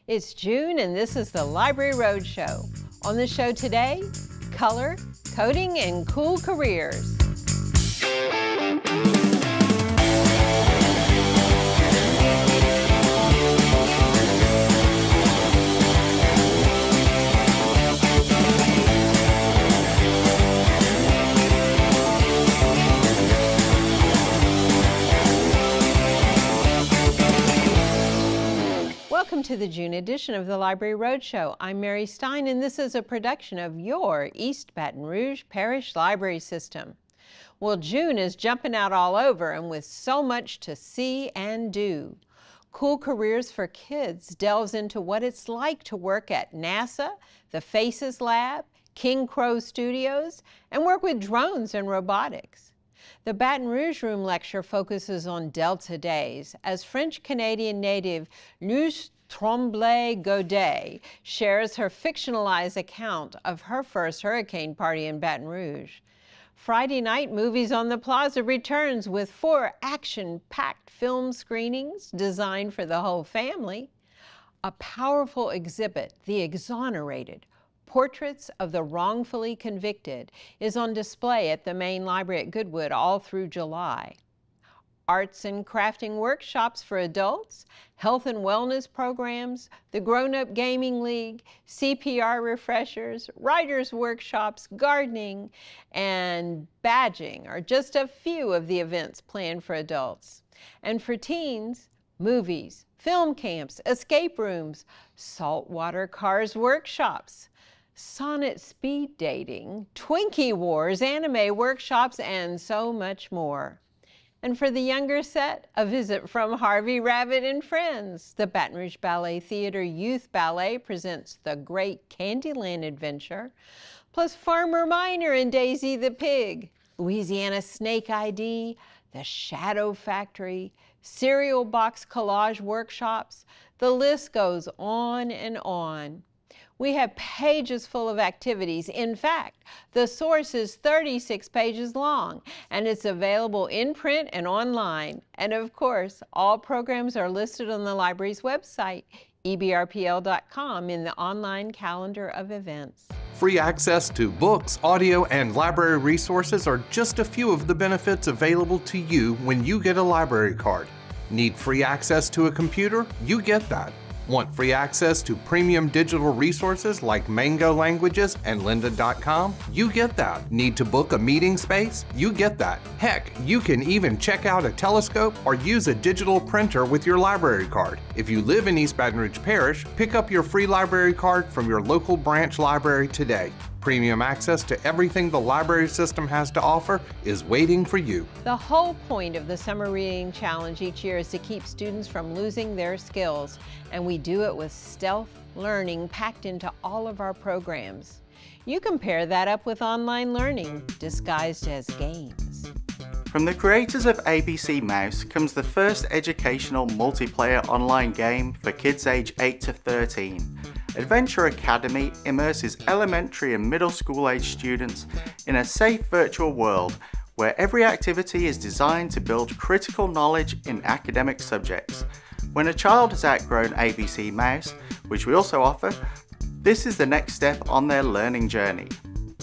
It's June and this is the Library Roadshow. On the show today, color, coding, and cool careers. Welcome to the June edition of the Library Roadshow. I'm Mary Stein, and this is a production of your East Baton Rouge Parish Library System. Well, June is jumping out all over, and with so much to see and do. Cool Careers for Kids delves into what it's like to work at NASA, the FACES Lab, King Crow Studios, and work with drones and robotics. The Baton Rouge Room lecture focuses on Delta Days as French-Canadian native Luce Tremblay-Godet shares her fictionalized account of her first hurricane party in Baton Rouge. Friday night Movies on the Plaza returns with 4 action-packed film screenings designed for the whole family. A powerful exhibit, The Exonerated, Portraits of the Wrongfully Convicted, is on display at the main library at Goodwood all through July. Arts and crafting workshops for adults, health and wellness programs, the Grown-Up Gaming League, CPR refreshers, writers' workshops, gardening, and badging are just a few of the events planned for adults. And for teens, movies, film camps, escape rooms, saltwater cars workshops, sonnet speed dating, Twinkie Wars, anime workshops, and so much more. And for the younger set, a visit from Harvey Rabbit and Friends. The Baton Rouge Ballet Theater Youth Ballet presents The Great Candyland Adventure, plus Farmer Miner and Daisy the Pig, Louisiana Snake ID, The Shadow Factory, cereal box collage workshops. The list goes on and on. We have pages full of activities. In fact, the source is 36 pages long, and it's available in print and online. And of course, all programs are listed on the library's website, ebrpl.com, in the online calendar of events. Free access to books, audio, and library resources are just a few of the benefits available to you when you get a library card. Need free access to a computer? You get that. Want free access to premium digital resources like Mango Languages and lynda.com? You get that. Need to book a meeting space? You get that. Heck, you can even check out a telescope or use a digital printer with your library card. If you live in East Baton Rouge Parish, pick up your free library card from your local branch library today. Premium access to everything the library system has to offer is waiting for you. The whole point of the Summer Reading Challenge each year is to keep students from losing their skills, and we do it with stealth learning packed into all of our programs. You can pair that up with online learning disguised as games. From the creators of ABC Mouse comes the first educational multiplayer online game for kids age 8 to 13. Adventure Academy immerses elementary and middle school age students in a safe virtual world where every activity is designed to build critical knowledge in academic subjects. When a child has outgrown ABC Mouse, which we also offer, this is the next step on their learning journey.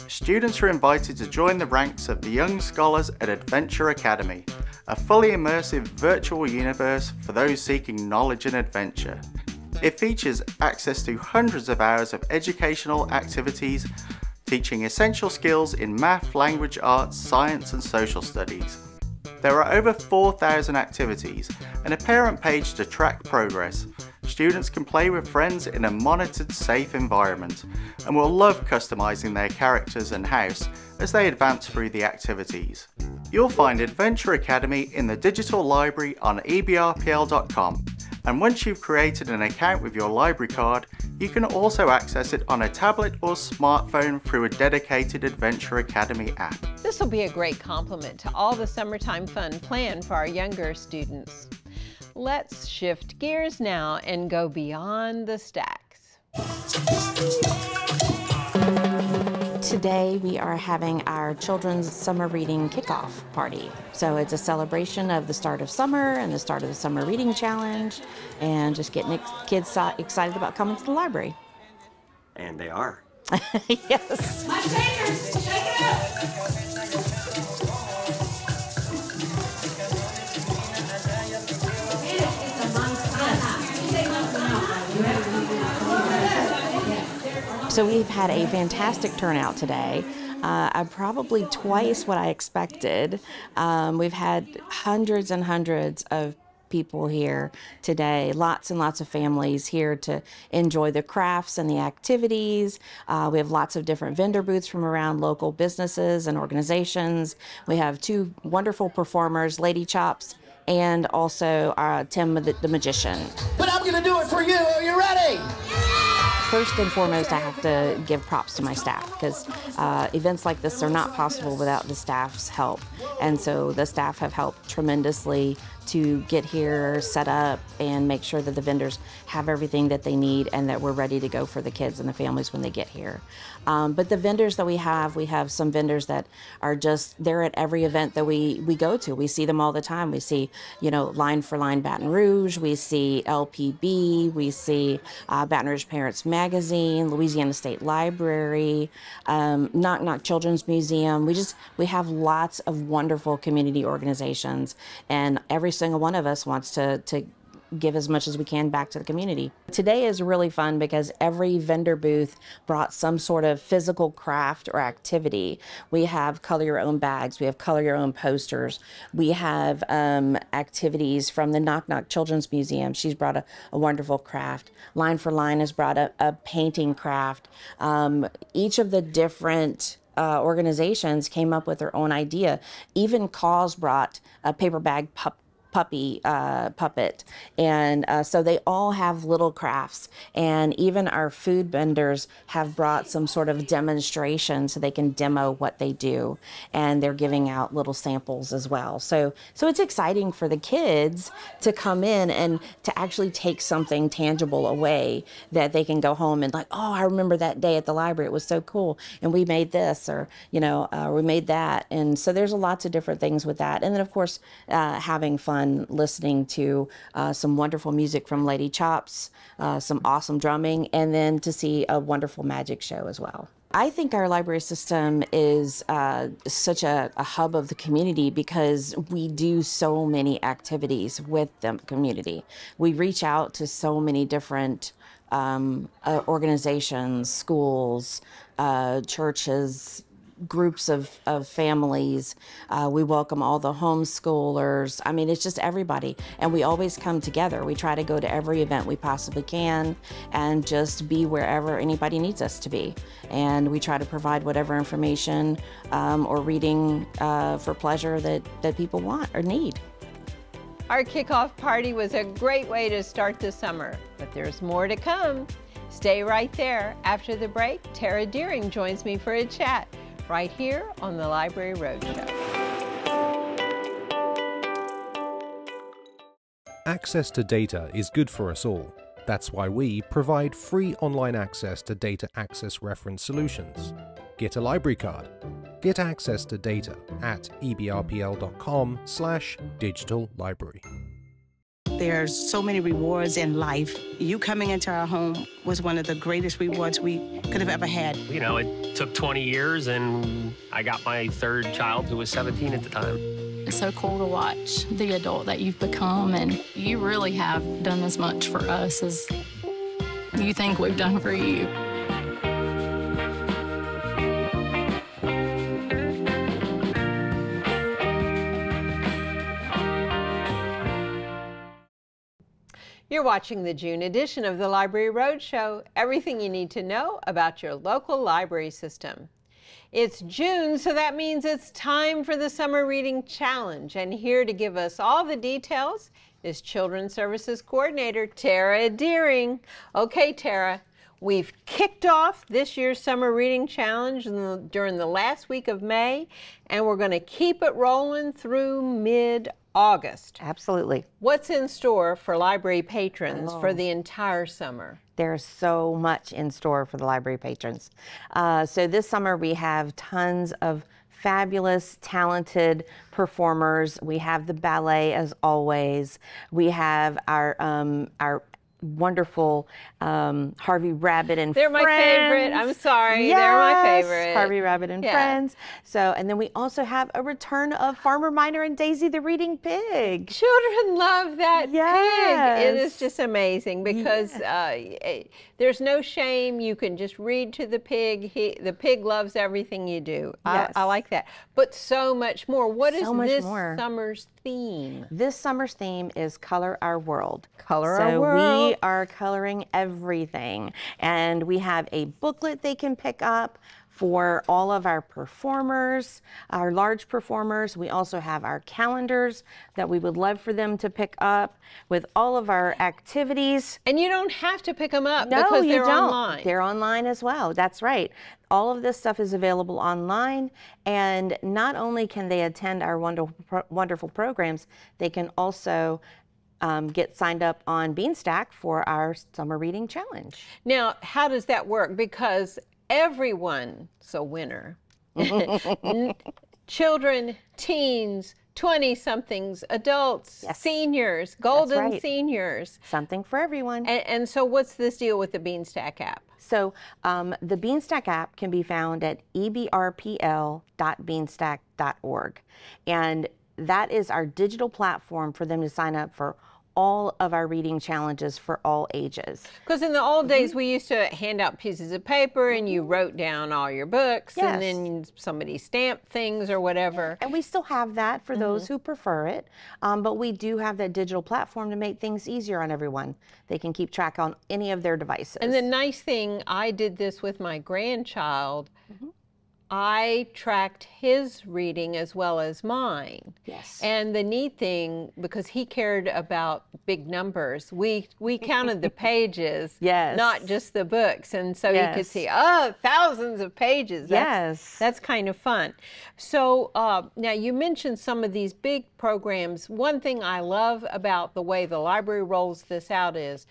Students are invited to join the ranks of the young scholars at Adventure Academy, a fully immersive virtual universe for those seeking knowledge and adventure. It features access to hundreds of hours of educational activities, teaching essential skills in math, language arts, science, and social studies. There are over 4,000 activities and a parent page to track progress. Students can play with friends in a monitored, safe environment and will love customizing their characters and house as they advance through the activities. You'll find Adventure Academy in the digital library on ebrpl.com. And once you've created an account with your library card, you can also access it on a tablet or smartphone through a dedicated Adventure Academy app. This will be a great complement to all the summertime fun planned for our younger students. Let's shift gears now and go beyond the stacks. Today we are having our children's summer reading kickoff party. So it's a celebration of the start of summer and the start of the summer reading challenge, and just getting kids excited about coming to the library. And they are. Yes. My fingers, shake it up. So we've had a fantastic turnout today. Probably twice what I expected. We've had hundreds and hundreds of people here today, lots and lots of families here to enjoy the crafts and the activities. We have lots of different vendor booths from around local businesses and organizations. We have two wonderful performers, Lady Chops and also Tim the Magician. But I'm gonna do it for you. Are you ready? First and foremost, I have to give props to my staff, because events like this are not possible without the staff's help. And so the staff have helped tremendously to get here, set up, and make sure that the vendors have everything that they need and that we're ready to go for the kids and the families when they get here. But the vendors that we have some vendors that are just there at every event that we go to. We see them all the time. We see, Line for Line Baton Rouge, we see LPB, we see Baton Rouge Parents Magazine, Louisiana State Library, Knock Knock Children's Museum. We have lots of wonderful community organizations, and every single one of us wants to give as much as we can back to the community. Today is really fun because every vendor booth brought some sort of physical craft or activity. We have color your own bags, we have color your own posters, we have activities from the Knock Knock Children's Museum. She's brought a wonderful craft. Line for Line has brought a painting craft. Each of the different organizations came up with their own idea. Even Cause brought a paper bag puppet, and so they all have little crafts, and even our food vendors have brought some sort of demonstration so they can demo what they do, and they're giving out little samples as well. So it's exciting for the kids to come in and to actually take something tangible away that they can go home and like, oh, I remember that day at the library, it was so cool, and we made this, or we made that. And so there's lots of different things with that. And then of course having fun listening to some wonderful music from Lady Chops, some awesome drumming, and then to see a wonderful magic show as well. I think our library system is such a hub of the community because we do so many activities with the community. We reach out to so many different organizations, schools, churches, groups of families. We welcome all the homeschoolers. I mean, it's just everybody. And we always come together. We try to go to every event we possibly can and just be wherever anybody needs us to be. And we try to provide whatever information or reading for pleasure that people want or need. Our kickoff party was a great way to start the summer, but there's more to come. Stay right there. After the break, Tara Deering joins me for a chat right here on the Library Roadshow. Access to data is good for us all. That's why we provide free online access to data access reference solutions. Get a library card. Get access to data at ebrpl.com/digital library. There's so many rewards in life. You coming into our home was one of the greatest rewards we could have ever had. It took 20 years, and I got my third child, who was 17 at the time. It's so cool to watch the adult that you've become, and you really have done as much for us as you think we've done for you. You're watching the June edition of the Library Roadshow, everything you need to know about your local library system. It's June, so that means it's time for the Summer Reading Challenge, and here to give us all the details is Children's Services Coordinator Tara Deering. Okay, Tara, we've kicked off this year's Summer Reading Challenge during the last week of May, and we're going to keep it rolling through August. Absolutely. What's in store for library patrons for the entire summer? There's so much in store for the library patrons. So this summer we have tons of fabulous, talented performers. We have the ballet, as always. We have our wonderful Harvey Rabbit and They're Friends. my favorite. I'm sorry. Yes, They're my favorite. Harvey Rabbit and Friends. So, and then we also have a return of Farmer Miner and Daisy the Reading Pig. Children love that pig. It is just amazing because there's no shame. You can just read to the pig. The pig loves everything you do. Yes. I like that. But so much more. What is this more. summer's theme? This summer's theme is Color Our World. Color Our World. So we are coloring everything. And we have a booklet they can pick up for all of our performers, our large performers. We also have our calendars that we would love for them to pick up with all of our activities. And you don't have to pick them up No, because you they're don't. online. They're online as well. That's right. All of this stuff is available online, and not only can they attend our wonderful programs, they can also get signed up on Beanstack for our Summer Reading Challenge. Now, how does that work? Because everyone's a winner. Children, teens, 20-somethings, adults, seniors, golden seniors. Something for everyone. And so what's this deal with the Beanstack app? So the Beanstack app can be found at ebrpl.beanstack.org. And that is our digital platform for them to sign up for all of our reading challenges for all ages. Because in the old days, we used to hand out pieces of paper and you wrote down all your books and then somebody stamped things or whatever. And we still have that for those who prefer it, but we do have that digital platform to make things easier on everyone. They can keep track on any of their devices. And the nice thing, I did this with my grandchild. I tracked his reading as well as mine. Yes. And the neat thing, because he cared about big numbers, we counted the pages, not just the books. And so you could see, thousands of pages. That's kind of fun. So now you mentioned some of these big programs. One thing I love about the way the library rolls this out is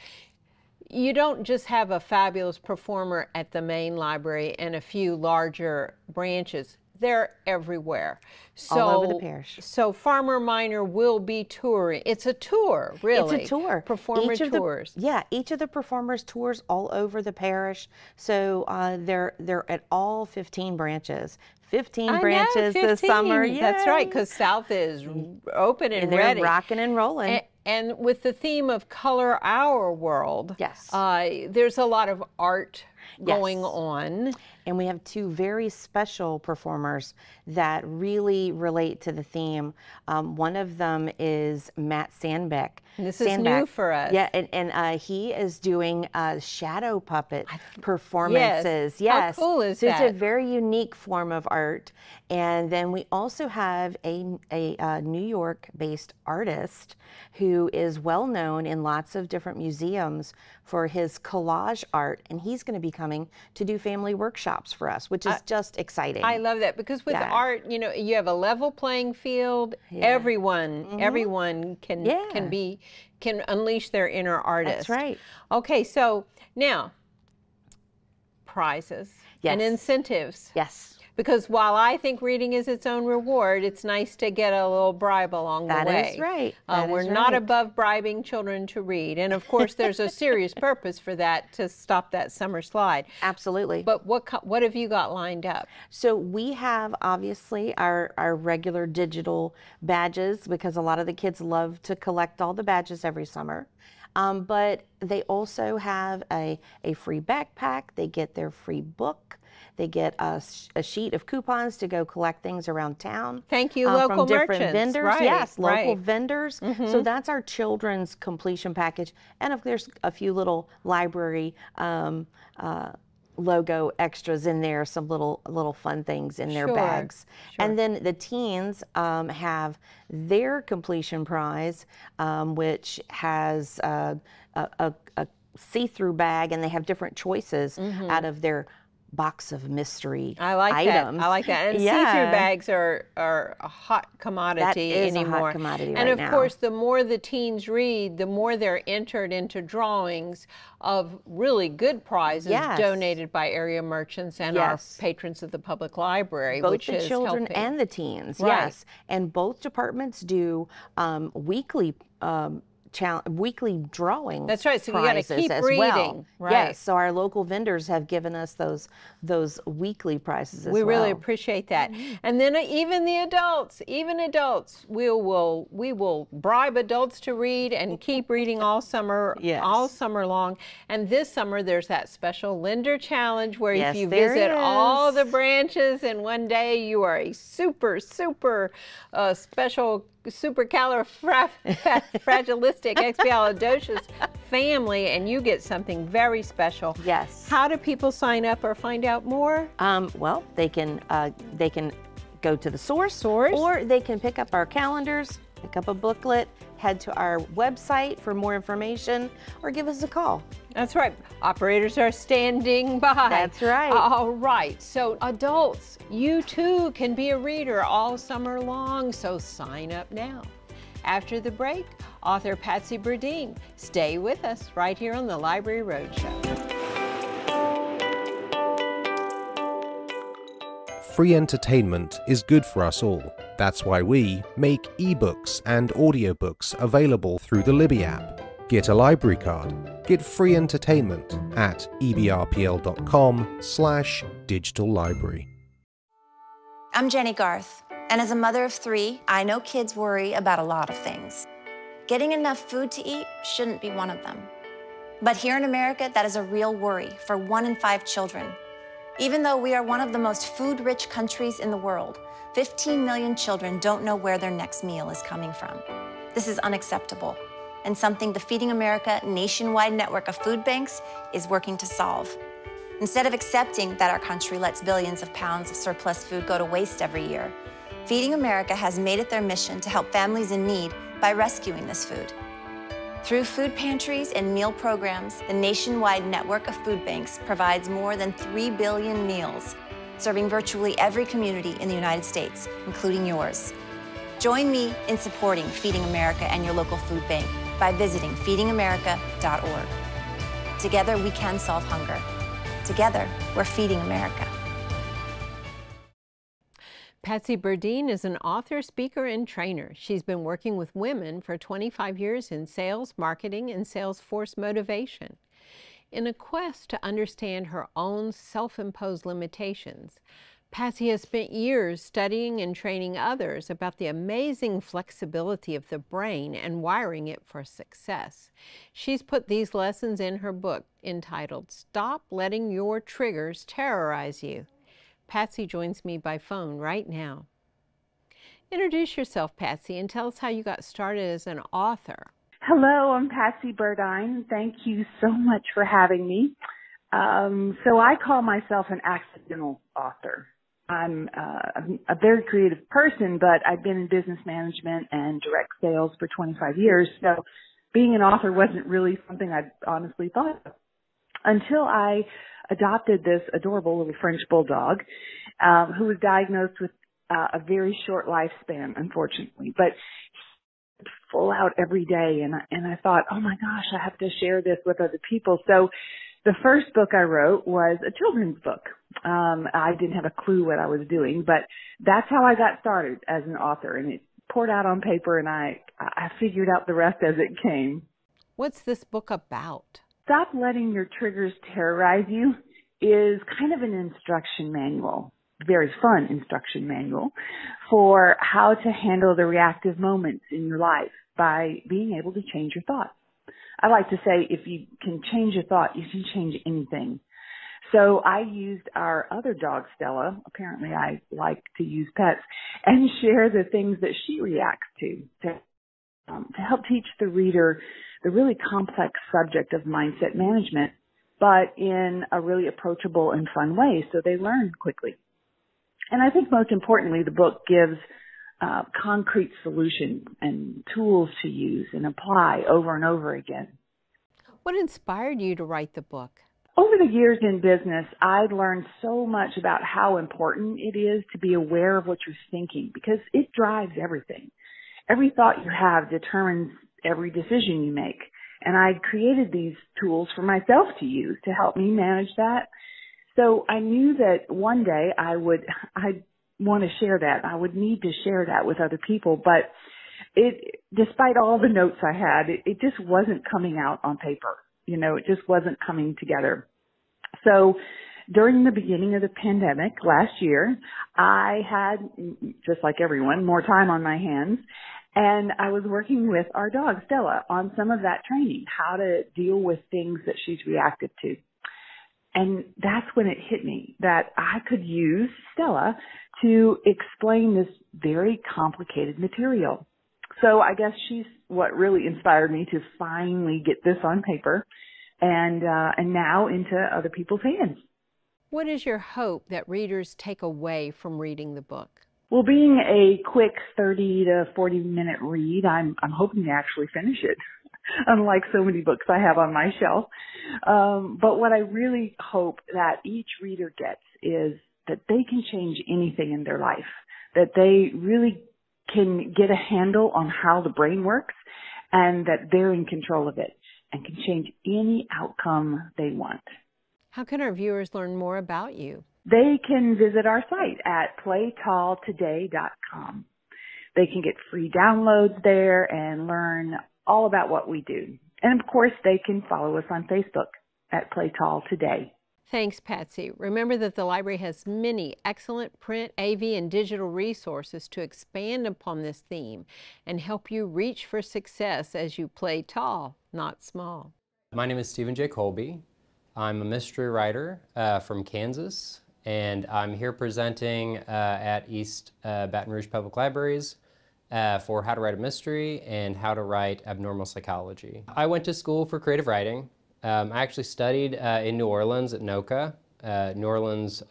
you don't just have a fabulous performer at the main library and a few larger branches. They're everywhere. So, all over the parish. So Farmer Miner will be touring. It's a tour, really. It's a tour. Performer tours. Each of the performers tours all over the parish. So they're at all 15 branches. 15 branches this summer. That's right, because South is open and ready. They're rocking and rolling. And with the theme of Color Our World, there's a lot of art going on. And we have two very special performers that really relate to the theme. One of them is Matt Sandbeck. This is new for us. Yeah, and he is doing shadow puppet performances. Yes. How cool is that? So it's a very unique form of art. And then we also have a New York-based artist who is well known in lots of different museums for his collage art, and he's going to be coming to do family workshops for us, which is just exciting. I love that, because with art, you know, you have a level playing field. Everyone can unleash their inner artist. That's right. Okay, so now prizes and incentives. Yes. Because while I think reading is its own reward, it's nice to get a little bribe along the way. That is right. We're not above bribing children to read. And of course, there's a serious purpose for that, to stop that summer slide. Absolutely. But what have you got lined up? So we have, obviously, our regular digital badges, because a lot of the kids love to collect all the badges every summer. But they also have a free backpack. They get their free book. They get a sheet of coupons to go collect things around town. Thank you, local from different merchants. vendors. Right, yes, local vendors. So that's our children's completion package. And if there's a few little library logo extras in there, some little fun things in their bags. And then the teens have their completion prize, which has a see-through bag, and they have different choices out of their box of mystery I like items. that. I like that. And see-through bags are a hot commodity that is anymore. A hot commodity and right of now. course, the more the teens read, the more they're entered into drawings of really good prizes donated by area merchants and our patrons of the public library. Both which the is children helping. and the teens, Right. yes. And both departments do weekly weekly drawing. That's right. So we got to keep reading. Well. Right. Yes. So our local vendors have given us those weekly prizes as well. We really appreciate that. And then even adults, we will bribe adults to read and keep reading all summer, all summer long. And this summer there's that special Lender Challenge where if you visit all the branches in one day, you are a super special supercalifragilisticexpialidocious family, and you get something very special. Yes. How do people sign up or find out more? Well, they can go to the source, or they can pick up our calendars, pick up a booklet, head to our website for more information, or give us a call. That's right. Operators are standing by. That's right. All right. So adults, you too can be a reader all summer long, so sign up now. After the break, author Patsy Burdine. Stay with us right here on the Library Roadshow. Free entertainment is good for us all. That's why we make ebooks and audiobooks available through the Libby app. Get a library card. Get free entertainment at ebrpl.com/digital library. I'm Jenny Garth, and as a mother of 3, I know kids worry about a lot of things. Getting enough food to eat shouldn't be one of them. But here in America, that is a real worry for 1 in 5 children. Even though we are one of the most food-rich countries in the world, 15 million children don't know where their next meal is coming from. This is unacceptable, and something the Feeding America nationwide network of food banks is working to solve. Instead of accepting that our country lets billions of pounds of surplus food go to waste every year, Feeding America has made it their mission to help families in need by rescuing this food. Through food pantries and meal programs, the nationwide network of food banks provides more than 3 billion meals, serving virtually every community in the United States, including yours. Join me in supporting Feeding America and your local food bank by visiting feedingamerica.org. Together, we can solve hunger. Together, we're Feeding America. Patsy Burdine is an author, speaker, and trainer. She's been working with women for 25 years in sales, marketing, and sales force motivation. In a quest to understand her own self-imposed limitations, Patsy has spent years studying and training others about the amazing flexibility of the brain and wiring it for success. She's put these lessons in her book entitled, Stop Letting Your Triggers Terrorize You. Patsy joins me by phone right now. Introduce yourself, Patsy, and tell us how you got started as an author. Hello, I'm Patsy Burdine. Thank you so much for having me. So I call myself an accidental author. I'm a very creative person, but I've been in business management and direct sales for 25 years, so being an author wasn't really something I honestly thought of until I adopted this adorable little French bulldog who was diagnosed with a very short lifespan, unfortunately, but full out every day. And I thought, oh my gosh, I have to share this with other people. So the first book I wrote was a children's book. I didn't have a clue what I was doing, but that's how I got started as an author. And it poured out on paper, and I figured out the rest as it came. What's this book about? Stop Letting Your Triggers Terrorize You is kind of an instruction manual, very fun instruction manual for how to handle the reactive moments in your life by being able to change your thoughts. I like to say if you can change a thought, you can change anything. So I used our other dog, Stella, apparently I like to use pets, and share the things that she reacts to help teach the reader the really complex subject of mindset management, but in a really approachable and fun way so they learn quickly. And I think most importantly, the book gives concrete solutions and tools to use and apply over and over again. What inspired you to write the book? Over the years in business, I've learned so much about how important it is to be aware of what you're thinking, because it drives everything. Every thought you have determines every decision you make. And I created these tools for myself to use to help me manage that. So I knew that one day I'd want to share that. I would need to share that with other people. But despite all the notes I had, it just wasn't coming out on paper. You know, it just wasn't coming together. So during the beginning of the pandemic last year, I had, just like everyone, more time on my hands. And I was working with our dog, Stella, on some of that training, how to deal with things that she's reactive to. And that's when it hit me that I could use Stella to explain this very complicated material. So I guess she's what really inspired me to finally get this on paper and now into other people's hands. What is your hope that readers take away from reading the book? Well, being a quick 30 to 40-minute read, I'm hoping to actually finish it, unlike so many books I have on my shelf. But what I really hope that each reader gets is that they can change anything in their life, that they really can get a handle on how the brain works and that they're in control of it and can change any outcome they want. How can our viewers learn more about you? They can visit our site at playtalltoday.com. They can get free downloads there and learn all about what we do. And of course, they can follow us on Facebook at Play Tall Today. Thanks, Patsy. Remember that the library has many excellent print, AV, and digital resources to expand upon this theme and help you reach for success as you play tall, not small. My name is Stephen J. Colby. I'm a mystery writer from Kansas, and I'm here presenting at East Baton Rouge Public Libraries for how to write a mystery and how to write abnormal psychology. I went to school for creative writing. I actually studied in New Orleans at NOCA, New Orleans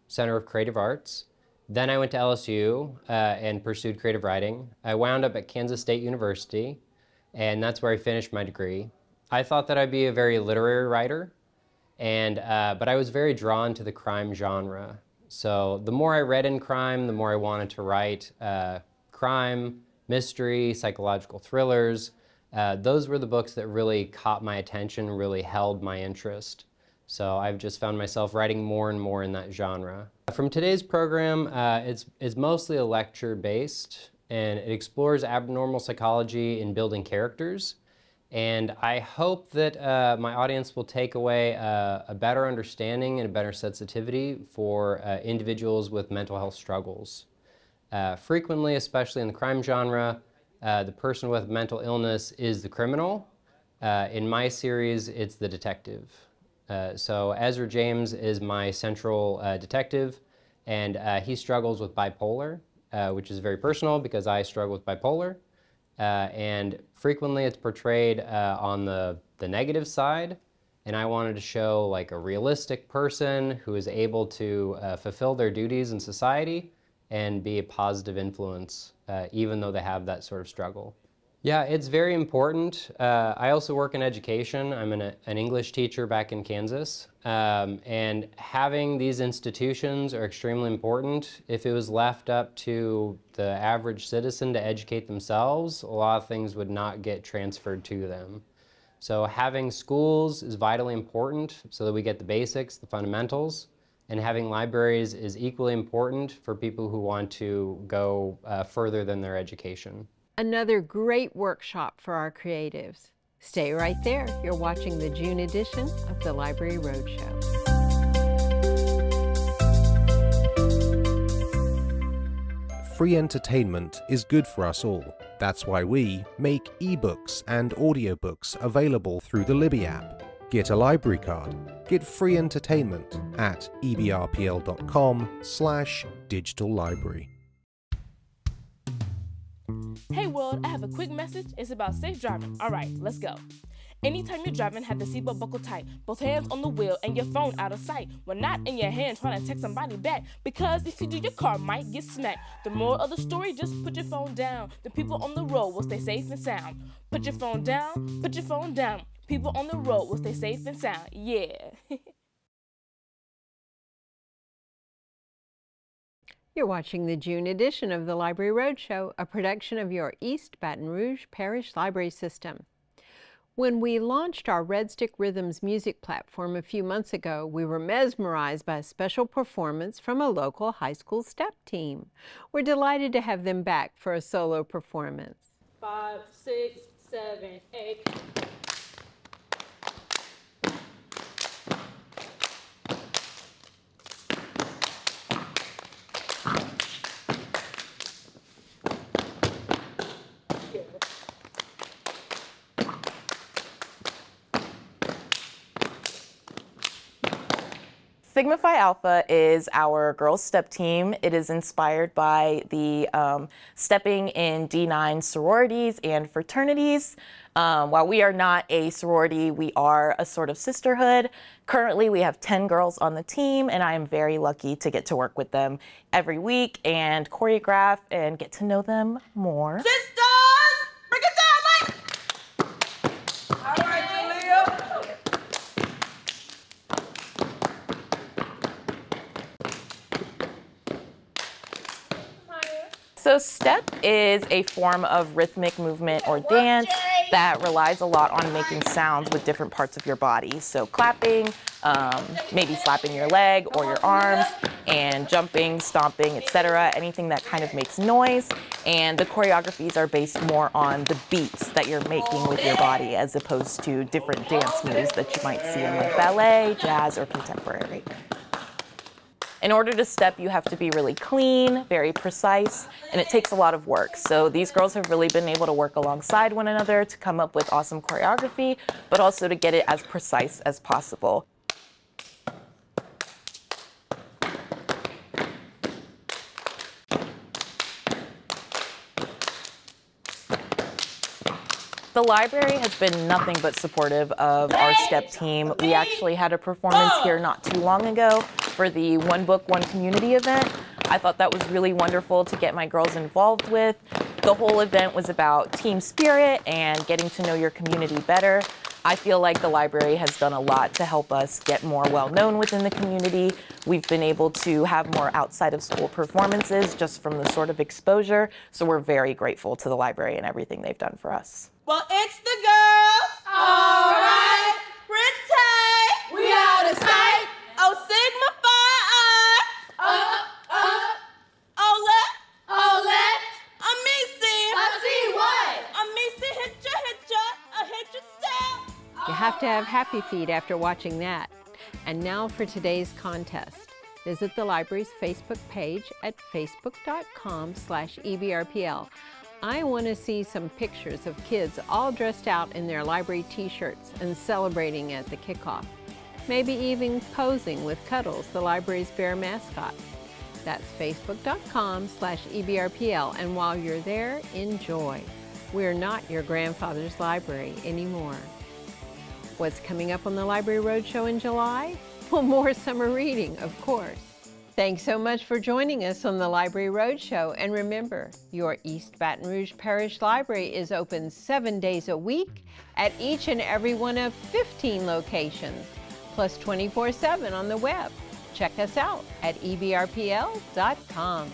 Center of Creative Arts. Then I went to LSU and pursued creative writing. I wound up at Kansas State University, and that's where I finished my degree. I thought that I'd be a very literary writer, but I was very drawn to the crime genre. So the more I read in crime, the more I wanted to write crime, mystery, psychological thrillers. Those were the books that really caught my attention, really held my interest. So I've just found myself writing more and more in that genre. From today's program, it's mostly a lecture-based, and it explores abnormal psychology in building characters. And I hope that my audience will take away a better understanding and a better sensitivity for individuals with mental health struggles. Frequently, especially in the crime genre, the person with mental illness is the criminal. In my series, it's the detective. So Ezra James is my central detective, and he struggles with bipolar, which is very personal because I struggle with bipolar. And frequently it's portrayed on the negative side, and I wanted to show like a realistic person who is able to fulfill their duties in society and be a positive influence, even though they have that sort of struggle. Yeah, it's very important. I also work in education. I'm an English teacher back in Kansas, and having these institutions are extremely important. If it was left up to the average citizen to educate themselves, a lot of things would not get transferred to them. So having schools is vitally important so that we get the basics, the fundamentals, and having libraries is equally important for people who want to go further than their education. Another great workshop for our creatives. Stay right there. You're watching the June edition of the Library Roadshow. Free entertainment is good for us all. That's why we make ebooks and audiobooks available through the Libby app. Get a library card. Get free entertainment at ebrpl.com/digital library. Hey world, I have a quick message. It's about safe driving. All right, let's go. Anytime you're driving, have the seatbelt buckled tight. Both hands on the wheel and your phone out of sight. When not in your hand trying to text somebody back. Because if you do, your car might get smacked. The moral of the story, just put your phone down. The people on the road will stay safe and sound. Put your phone down, put your phone down. People on the road will stay safe and sound. Yeah. You're watching the June edition of the Library Roadshow, a production of your East Baton Rouge Parish Library System. When we launched our Red Stick Rhythms music platform a few months ago, we were mesmerized by a special performance from a local high school step team. We're delighted to have them back for a solo performance. 5, 6, 7, 8. Sigma Phi Alpha is our girls' step team. It is inspired by the stepping in D9 sororities and fraternities. While we are not a sorority, we are a sort of sisterhood. Currently, we have 10 girls on the team, and I am very lucky to get to work with them every week and choreograph and get to know them more. Sisters, bring it down, like. All right, Julia. So step is a form of rhythmic movement or dance that relies a lot on making sounds with different parts of your body. So clapping, maybe slapping your leg or your arms, and jumping, stomping, etc. Anything that kind of makes noise. And the choreographies are based more on the beats that you're making with your body as opposed to different dance moves that you might see in like ballet, jazz, or contemporary. In order to step, you have to be really clean, very precise, and it takes a lot of work. So these girls have really been able to work alongside one another to come up with awesome choreography, but also to get it as precise as possible. The library has been nothing but supportive of our step team. We actually had a performance here not too long ago for the One Book, One Community event. I thought that was really wonderful to get my girls involved with. The whole event was about team spirit and getting to know your community better. I feel like the library has done a lot to help us get more well-known within the community. We've been able to have more outside of school performances just from the sort of exposure. So we're very grateful to the library and everything they've done for us. Well, it's the girls. All right. Pretty. We out of sight. Oh, Sigma Phi. Olet. Amisi. I see what? Amisi, hit your step. You have to have happy feet after watching that. And now for today's contest. Visit the library's Facebook page at facebook.com/EBRPL. I want to see some pictures of kids all dressed out in their library t-shirts and celebrating at the kickoff. Maybe even posing with Cuddles, the library's bear mascot. That's facebook.com/EBRPL, and while you're there, enjoy. We're not your grandfather's library anymore. What's coming up on the Library Roadshow in July? Well, more summer reading, of course. Thanks so much for joining us on the Library Roadshow. And remember, your East Baton Rouge Parish Library is open 7 days a week at each and every one of 15 locations, plus 24/7 on the web. Check us out at ebrpl.com.